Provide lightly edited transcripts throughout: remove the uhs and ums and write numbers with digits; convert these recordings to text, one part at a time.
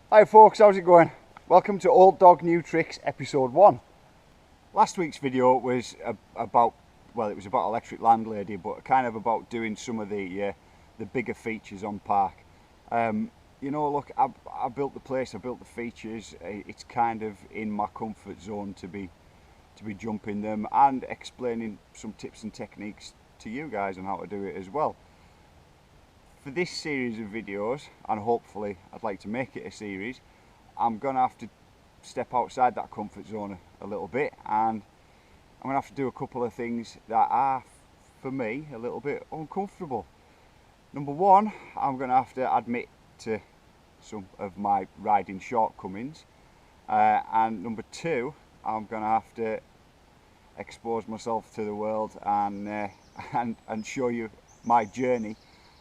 Hi folks, how's it going? Welcome to Old Dog New Tricks episode 1. Last week's video was about Electric Landlady, but kind of about doing some of the bigger features on park. Look, I built the place, I built the features. It's kind of in my comfort zone to be jumping them and explaining some tips and techniques to you guys on how to do it as well. For this series of videos, and hopefully I'd like to make it a series, I'm going to have to step outside that comfort zone a little bit, and I'm going to have to do a couple of things that are, for me, a little bit uncomfortable. Number one, I'm going to have to admit to some of my riding shortcomings, and number two, I'm going to have to expose myself to the world and show you my journey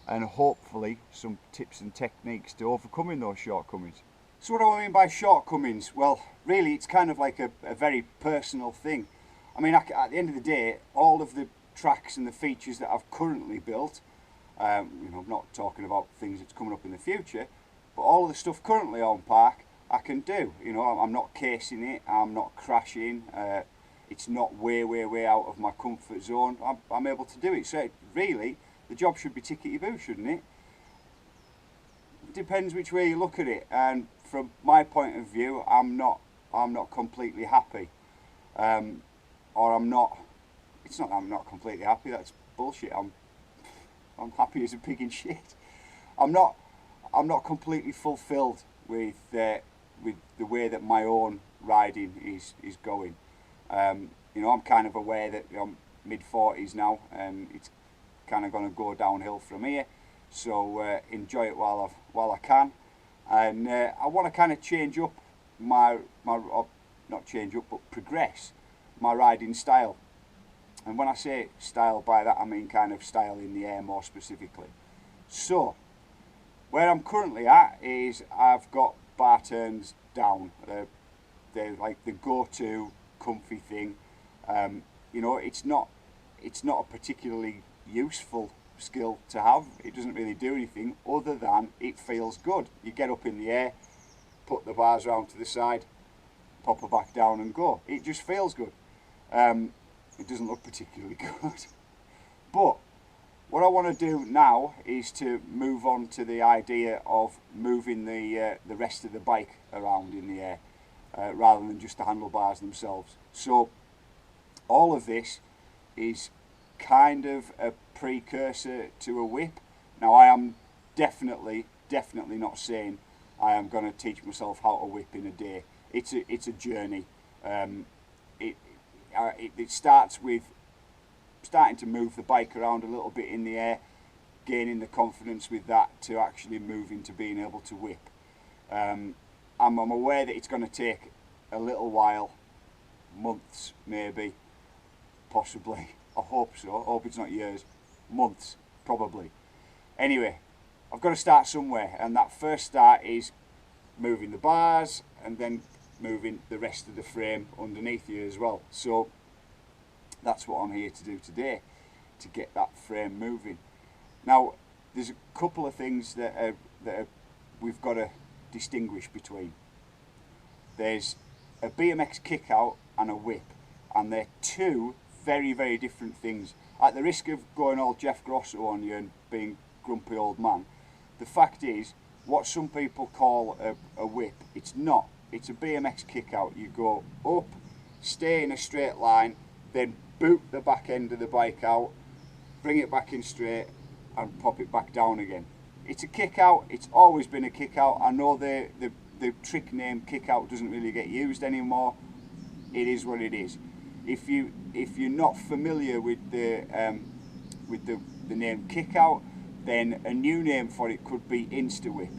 and hopefully some tips and techniques to overcoming those shortcomings. So what do I mean by shortcomings? Well, really it's kind of like a very personal thing. I mean, at the end of the day, all of the tracks and the features that I've currently built, I'm not talking about things that's coming up in the future, but all of the stuff currently on park I can do. I'm not casing it, I'm not crashing, it's not way out of my comfort zone. I'm able to do it. So really, the job should be tickety-boo, shouldn't it? Depends which way you look at it, and from my point of view, I'm not completely happy, or I'm not. It's not that I'm not completely happy. That's bullshit. I'm happy as a pig in shit. I'm not completely fulfilled with the way that my own riding is going. I'm kind of aware that I'm mid-40s now, and it's kind of going to go downhill from here, so enjoy it while I can, and I want to kind of change up progress my riding style. And when I say style, by that I mean kind of style in the air more specifically. So where I'm currently at is I've got bar turns down. They're like the go-to comfy thing. It's not a particularly useful skill to have. It doesn't really do anything other than it feels good. You get up in the air, put the bars round to the side, pop her back down and go. It just feels good. It doesn't look particularly good. But what I want to do now is to move on to the idea of moving the rest of the bike around in the air, rather than just the handlebars themselves. So all of this is kind of a precursor to a whip. Now I am definitely not saying I am going to teach myself how to whip in a day. It's a journey. It starts with starting to move the bike around a little bit in the air, gaining the confidence with that to actually move into being able to whip. I'm aware that it's going to take a little while, months maybe, possibly. I hope so. I hope it's not years. Months, probably. Anyway, I've got to start somewhere, and that first start is moving the bars and then moving the rest of the frame underneath you as well. So that's what I'm here to do today, to get that frame moving. Now, there's a couple of things that we've got to distinguish between. There's a BMX kick-out and a whip, and they're two very different things. At the risk of going all Jeff Grosso on you and being grumpy old man, the fact is, what some people call a whip, it's not. It's a BMX kick out. You go up, stay in a straight line, then boot the back end of the bike out, bring it back in straight, and pop it back down again. It's a kick out. It's always been a kick out. I know the trick name kick out doesn't really get used anymore. It is what it is. If you're not familiar with the name kick out, then a new name for it could be insta whip,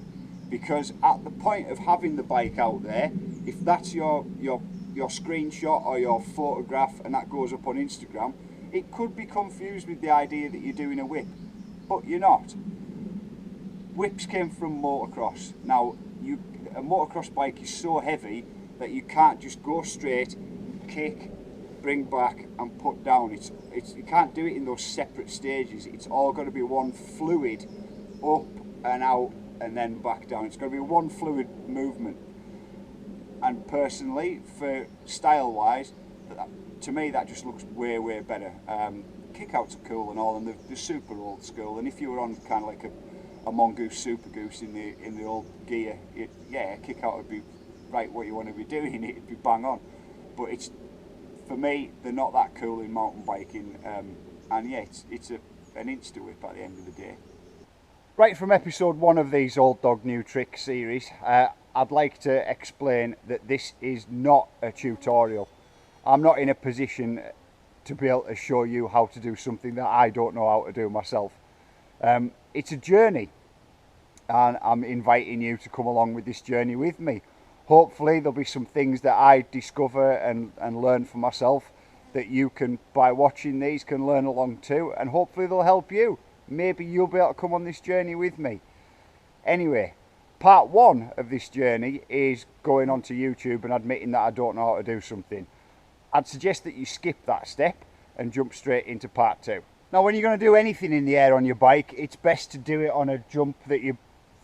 because at the point of having the bike out there, if that's your screenshot or your photograph and that goes up on Instagram, it could be confused with the idea that you're doing a whip, but you're not. Whips came from motocross. Now a motocross bike is so heavy that you can't just go straight, kick, bring back and put down. You can't do it in those separate stages. It's all got to be one fluid up and out and then back down. It's got to be one fluid movement. And personally, for style wise, to me that just looks way better. Kickouts are cool and all, and they're super old school. And if you were on kind of like a Mongoose Super Goose in the old gear, yeah, a kickout would be right what you want to be doing. It'd be bang on. But it's, for me, they're not that cool in mountain biking. And yeah, it's an insta whip at the end of the day. Right, from episode 1 of these Old Dog New Tricks series, I'd like to explain that this is not a tutorial. I'm not in a position to be able to show you how to do something that I don't know how to do myself. It's a journey, and I'm inviting you to come along with this journey with me. Hopefully there'll be some things that I discover and learn for myself that you can, by watching these, can learn along too, and hopefully they'll help you. Maybe you'll be able to come on this journey with me. Anyway, part 1 of this journey is going onto YouTube and admitting that I don't know how to do something. I'd suggest that you skip that step and jump straight into part 2. Now, when you're going to do anything in the air on your bike, it's best to do it on a jump that you're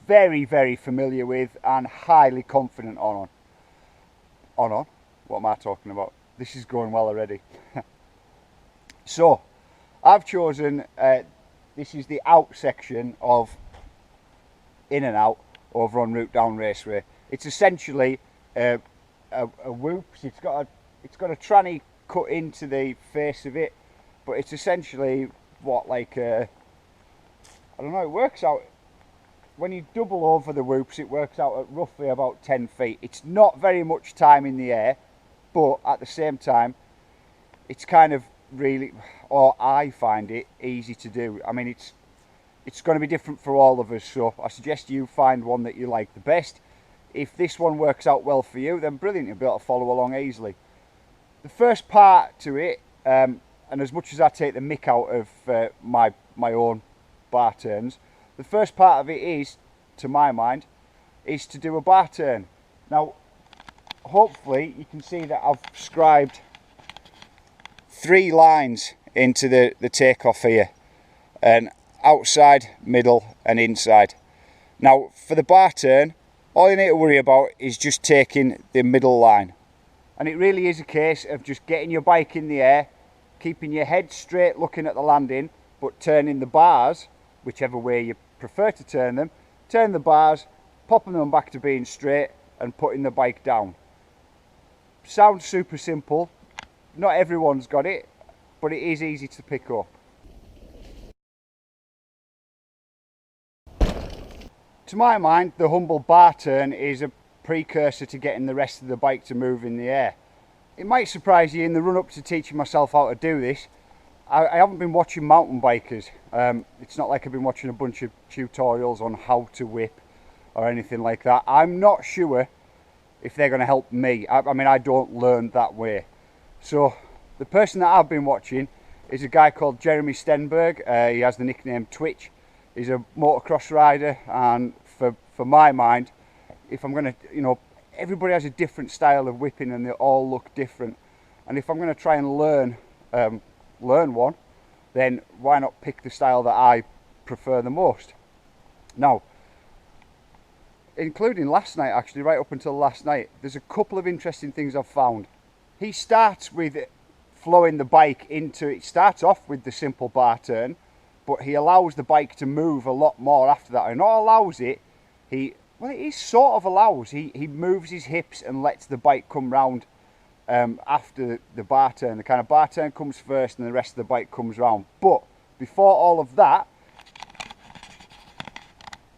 very familiar with and highly confident on. What am I talking about? This is going well already. So, I've chosen, this is the out section of In and Out over on Route Down Raceway. It's essentially a whoops. It's got a tranny cut into the face of it, but it's essentially what, like I don't know. It works out when you double over the whoops. It works out at roughly about 10 feet. It's not very much time in the air, but at the same time, it's kind of really, or I find it easy to do. I mean, it's going to be different for all of us, so I suggest you find one that you like the best. If this one works out well for you, then brilliant, you'll be able to follow along easily. The first part to it, and as much as I take the mick out of my own bar turns, the first part of it is, to my mind, is to do a bar turn. Now, hopefully you can see that I've scribed 3 lines into the takeoff here, and outside, middle and inside. Now for the bar turn, all you need to worry about is just taking the middle line, and it really is a case of just getting your bike in the air, keeping your head straight looking at the landing, but turning the bars whichever way you prefer to turn them, turn the bars, popping them back to being straight and putting the bike down. Sounds super simple. Not everyone's got it, but it is easy to pick up. To my mind, the humble bar turn is a precursor to getting the rest of the bike to move in the air. It might surprise you, in the run up to teaching myself how to do this, I haven't been watching mountain bikers. It's not like I've been watching a bunch of tutorials on how to whip or anything like that. I'm not sure if they're going to help me. I mean, I don't learn that way. So the person that I've been watching is a guy called Jeremy Stenberg. He has the nickname Twitch. He's a motocross rider, and for my mind, if I'm going to, you know, everybody has a different style of whipping and they all look different. And if I'm going to try and learn one, then why not pick the style that I prefer the most? Now, including last night, actually, right up until last night, there's a couple of interesting things I've found. He starts with flowing the bike into, it starts off with the simple bar turn, but he allows the bike to move a lot more after that. And not allows it, well, it is sort of allows. He moves his hips and lets the bike come round after the bar turn. The kind of bar turn comes first and the rest of the bike comes round. But before all of that,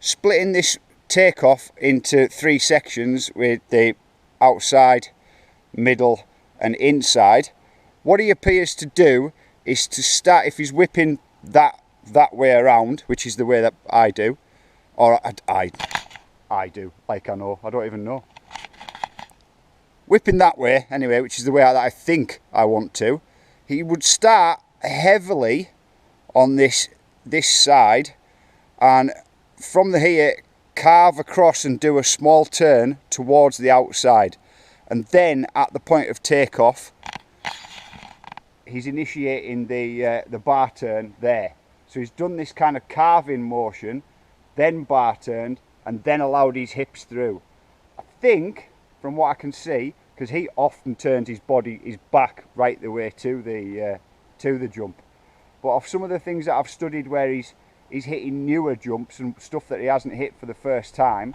splitting this takeoff into 3 sections with the outside, middle and inside, what he appears to do is to start, if he's whipping that way around, which is the way that I do, or I do, like I know, I don't even know. Whipping that way, anyway, which is the way that I think I want to, he would start heavily on this side, and from here, carve across and do a small turn towards the outside. And then at the point of takeoff, he's initiating the bar turn there. So he's done this kind of carving motion, then bar turned, and then allowed his hips through. I think, from what I can see, because he often turns his back right the way to the jump. But of some of the things that I've studied where he's hitting newer jumps and stuff that he hasn't hit for the first time,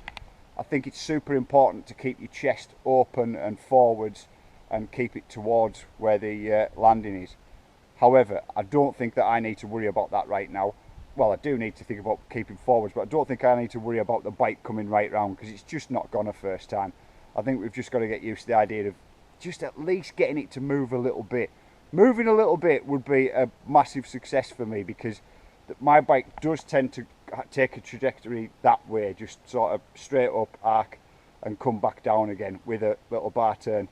I think it's super important to keep your chest open and forwards and keep it towards where the landing is. However, I don't think that I need to worry about that right now. Well, I do need to think about keeping forwards, but I don't think I need to worry about the bike coming right round, because it's just not gone a first time. I think we've just got to get used to the idea of just at least getting it to move a little bit. Moving a little bit would be a massive success for me, because my bike does tend to take a trajectory that way, just sort of straight up, arc, and come back down again with a little bar turn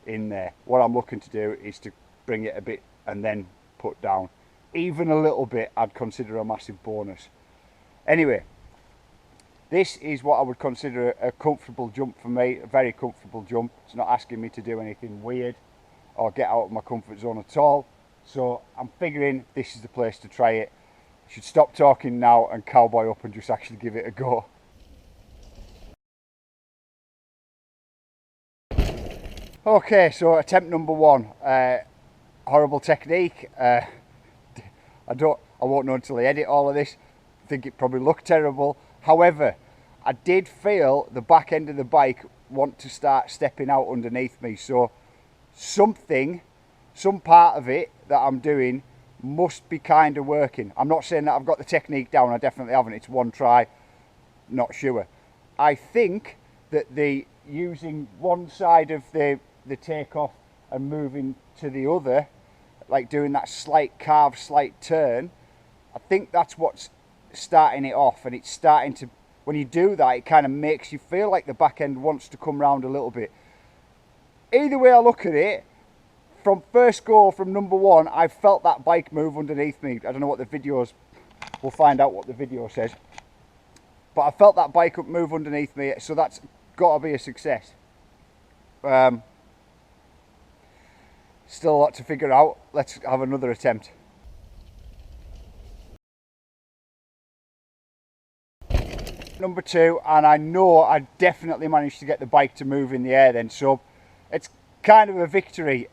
in there. What I'm looking to do is to bring it a bit and then put down. Even a little bit I'd consider a massive bonus. Anyway, this is what I would consider a comfortable jump for me, a very comfortable jump. It's not asking me to do anything weird or get out of my comfort zone at all. So I'm figuring this is the place to try it. I should stop talking now and cowboy up and just actually give it a go. Okay, so attempt number one. Horrible technique. I won't know until I edit all of this. I think it probably looked terrible. However, I did feel the back end of the bike want to start stepping out underneath me. So some part of it that I'm doing must be kind of working. I'm not saying that I've got the technique down. I definitely haven't. It's one try. Not sure. I think that the using one side of the takeoff and moving to the other, like doing that slight carve, slight turn, I think that's what's starting it off. And it's starting to, when you do that, it kind of makes you feel like the back end wants to come round a little bit. Either way I look at it, from first go, from number one, I felt that bike move underneath me. I don't know what the videos, we'll find out what the video says. But I felt that bike up move underneath me, so that's got to be a success. Still a lot to figure out. Let's have another attempt. Number two, and I know I definitely managed to get the bike to move in the air then, so it's kind of a victory.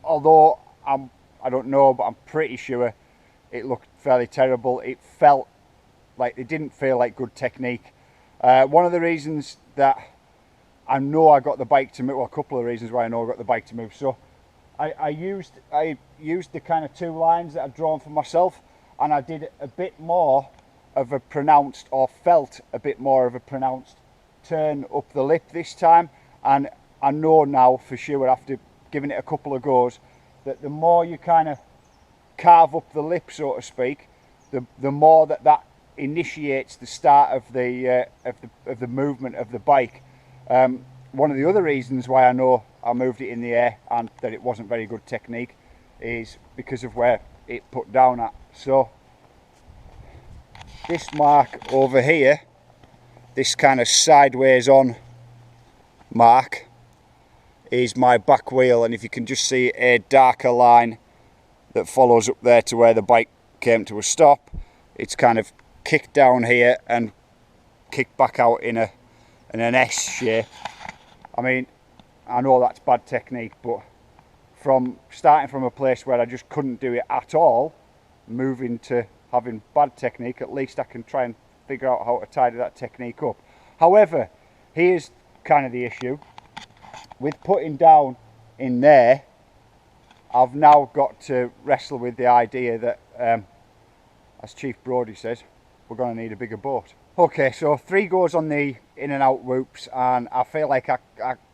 Although I don't know, but I'm pretty sure it looked fairly terrible. It felt like, it didn't feel like good technique. One of the reasons that I know I got the bike to move, well, a couple of reasons why I know I got the bike to move. So I used the kind of two lines that I'd drawn for myself, and I did a bit more of a pronounced, or felt a bit more of a pronounced turn up the lip this time. And I know now for sure, after giving it a couple of goes, that the more you kind of carve up the lip, so to speak, the more that initiates the start of the movement of the bike. One of the other reasons why I know I moved it in the air and that it wasn't very good technique is because of where it put down at. So this mark over here, this kind of sideways on mark, is my back wheel, and if you can just see a darker line that follows up there to where the bike came to a stop, it's kind of kicked down here and kicked back out in an S shape. I mean, I know that's bad technique, but from starting from a place where I just couldn't do it at all, moving to having bad technique, at least I can try and figure out how to tidy that technique up. However, here's kind of the issue. With putting down in there, I've now got to wrestle with the idea that, as Chief Brody says, we're going to need a bigger boat. Okay, so 3 goes on the in and out whoops, and I feel like I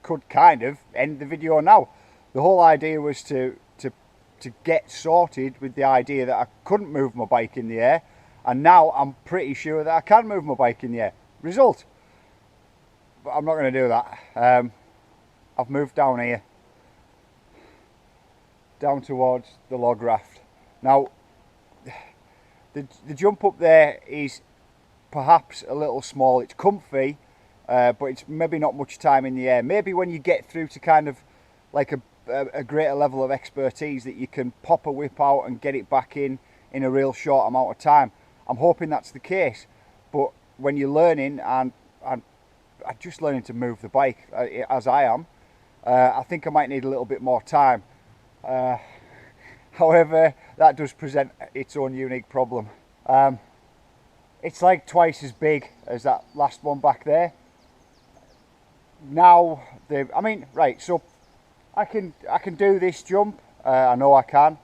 could kind of end the video now. The whole idea was to get sorted with the idea that I couldn't move my bike in the air, and now I'm pretty sure that I can move my bike in the air. Result, but I'm not going to do that. I've moved down here, down towards the log raft. Now, the jump up there is perhaps a little small. It's comfy, but it's maybe not much time in the air. Maybe when you get through to kind of like a greater level of expertise, that you can pop a whip out and get it back in a real short amount of time. I'm hoping that's the case, but when you're learning and just learning to move the bike as I am, I think I might need a little bit more time. However, that does present its own unique problem. It's like twice as big as that last one back there. Now, right, so I can do this jump. I know I can,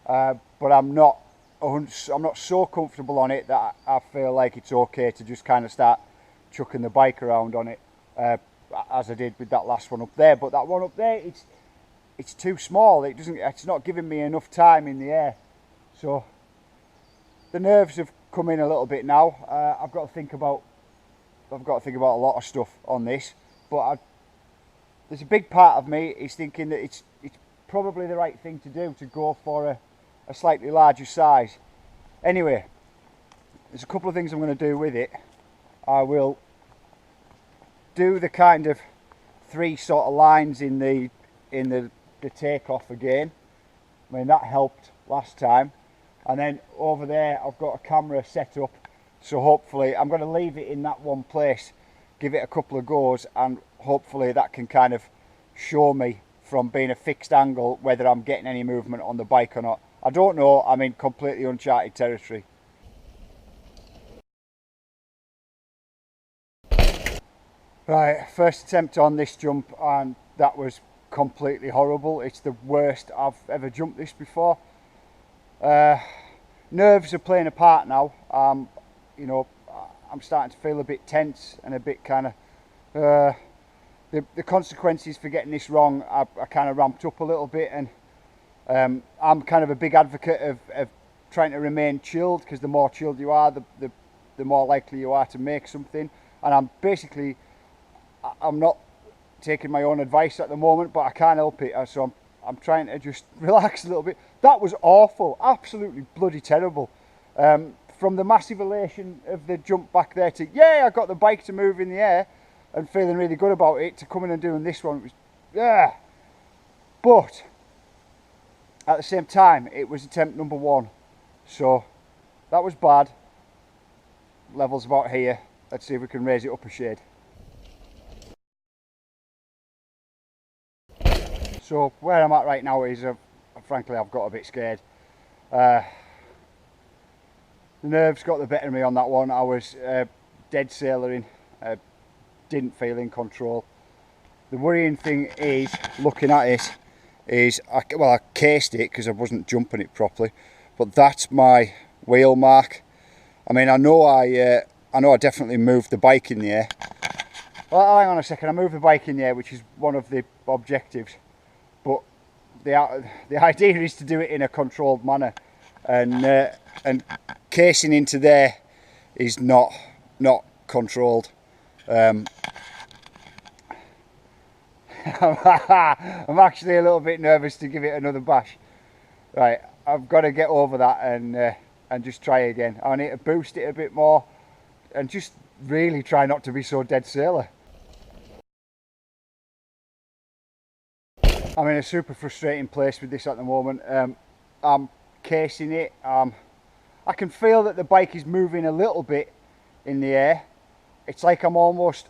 but I'm not so comfortable on it that I feel like it's okay to just kind of start chucking the bike around on it, as I did with that last one up there. But that one up there, it's too small. It's not giving me enough time in the air. So the nerves have come in a little bit now. I've got to think about a lot of stuff on this, but there's a big part of me is thinking that it's probably the right thing to do, to go for a slightly larger size. Anyway, there's a couple of things I'm going to do with it. I will do the kind of 3 sort of lines in the takeoff again. I mean, that helped last time. And then over there I've got a camera set up, so hopefully I'm going to leave it in that one place, give it a couple of goes, and hopefully that can kind of show me from being a fixed angle whether I'm getting any movement on the bike or not. I don't know, I'm in completely uncharted territory. Right, first attempt on this jump, and that was completely horrible. It's the worst I've ever jumped this before. Nerves are playing a part now. You know, I'm starting to feel a bit tense and a bit kind of the consequences for getting this wrong are kind of ramped up a little bit, and I'm kind of a big advocate of trying to remain chilled, because the more chilled you are, the more likely you are to make something. And I'm not taking my own advice at the moment, but I can't help it, so I'm trying to just relax a little bit. That was awful, absolutely bloody terrible. From the massive elation of the jump back there to, yeah, I got the bike to move in the air and feeling really good about it, to coming and doing this one, it was, yeah. But at the same time, it was attempt number 1, so that was bad. Level's about here. Let's see if we can raise it up a shade. So where I'm at right now is, frankly, I've got a bit scared. The nerves got the better of me on that one. I was dead sailoring, didn't feel in control. The worrying thing is, looking at it, is I cased it because I wasn't jumping it properly, but that's my wheel mark. I mean, I know I definitely moved the bike in the air. Well, hang on a second, I moved the bike in the air, which is one of the objectives. But the idea is to do it in a controlled manner, and casing into there is not controlled. I'm actually a little bit nervous to give it another bash. Right, I've got to get over that and just try again. I need to boost it a bit more and just really try not to be so dead sailor. I'm in a super frustrating place with this at the moment. I'm casing it. I can feel that the bike is moving a little bit in the air. It's almost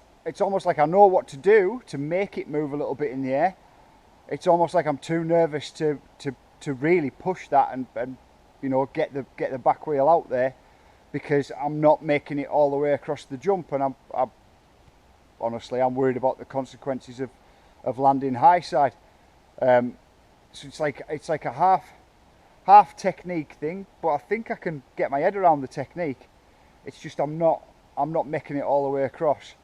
like I know what to do to make it move a little bit in the air. It's almost like I'm too nervous to really push that and you know, get the back wheel out there, because I'm not making it all the way across the jump, and I'm honestly worried about the consequences of landing high side. So it's like a half technique thing, but I think I can get my head around the technique. It's just I'm not making it all the way across.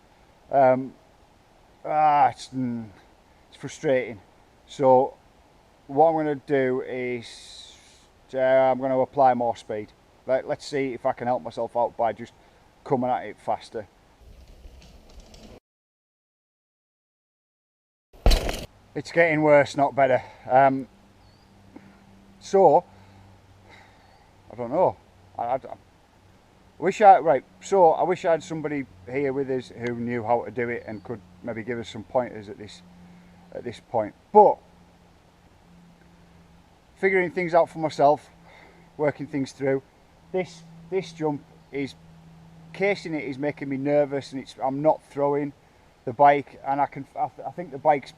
It's frustrating. So what I'm going to do is I'm going to apply more speed. Let's see if I can help myself out by just coming at it faster. It's getting worse, not better. So I don't know. I wish I had somebody here with us who knew how to do it and could maybe give us some pointers at this point. But figuring things out for myself, working things through. This jump is casing it is making me nervous, and I'm not throwing the bike, and I think the bike's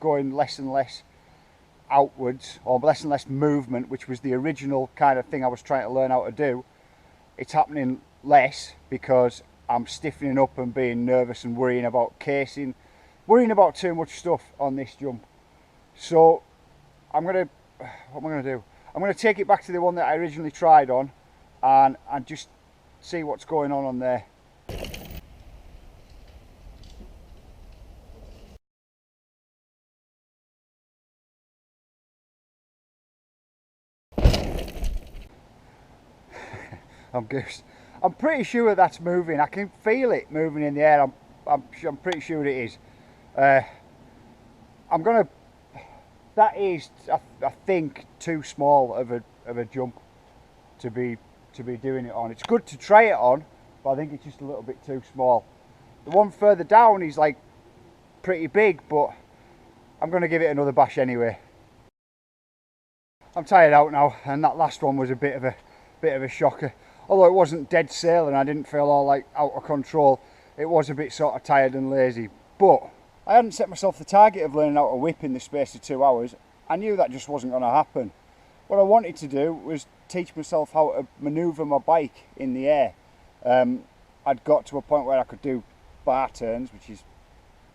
going less and less outwards, or less and less movement, which was the original kind of thing I was trying to learn how to do. It's happening less because I'm stiffening up and being nervous and worrying about casing, worrying about too much stuff on this jump. So what am I gonna do? I'm gonna take it back to the one that I originally tried on, and just see what's going on there. I'm goose. I'm pretty sure that's moving. I can feel it moving in the air. I'm pretty sure it is. That is, I think, too small of a jump to be doing it on. It's good to try it on, but I think it's just a little bit too small. The one further down is like pretty big, but I'm going to give it another bash anyway. I'm tired out now, and that last one was a bit of a shocker. Although it wasn't dead sail and I didn't feel all like out of control, it was a bit sort of tired and lazy. But I hadn't set myself the target of learning how to whip in the space of 2 hours. I knew that just wasn't going to happen. What I wanted to do was teach myself how to manoeuvre my bike in the air. I'd got to a point where I could do bar turns, which is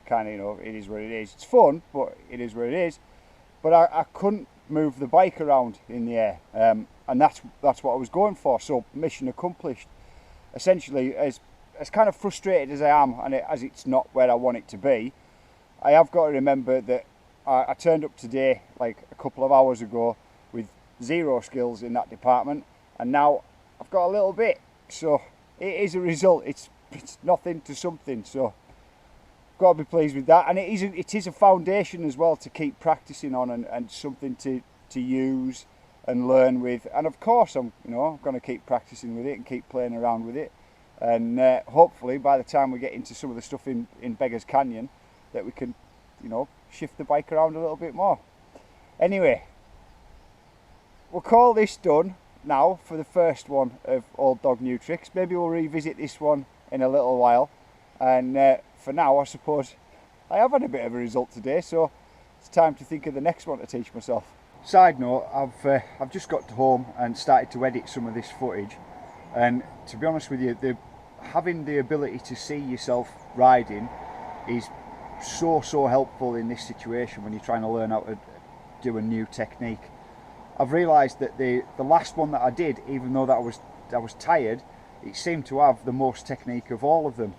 kind of, you know, it is what it is. It's fun, but it is what it is. But I couldn't move the bike around in the air, and that's what I was going for. So mission accomplished. Essentially, as kind of frustrated as I am, and as it's not where I want it to be, I have got to remember that I turned up today like a couple of hours ago with 0 skills in that department, and now I've got a little bit. So it is a result. It's nothing to something. So got to be pleased with that, and it is a foundation as well to keep practicing on, and something to use and learn with. And of course I'm going to keep practicing with it and keep playing around with it, and hopefully by the time we get into some of the stuff in Beggars Canyon, that we can shift the bike around a little bit more. Anyway, we'll call this done now for the first one of Old Dog New Tricks. Maybe we'll revisit this one in a little while, and for now, I suppose I have had a bit of a result today, so it's time to think of the next one to teach myself. Side note, I've just got home and started to edit some of this footage, and to be honest with you, having the ability to see yourself riding is so helpful in this situation when you're trying to learn how to do a new technique. I've realised that the last one that I did, even though that I was tired, it seemed to have the most technique of all of them.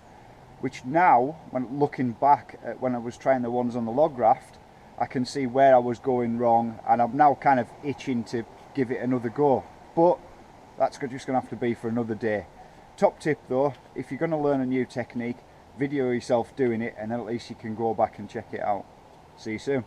Which now, when looking back at when I was trying the ones on the log raft, I can see where I was going wrong, and I'm now kind of itching to give it another go. But that's just going to have to be for another day. Top tip though, if you're going to learn a new technique, video yourself doing it, and then at least you can go back and check it out. See you soon.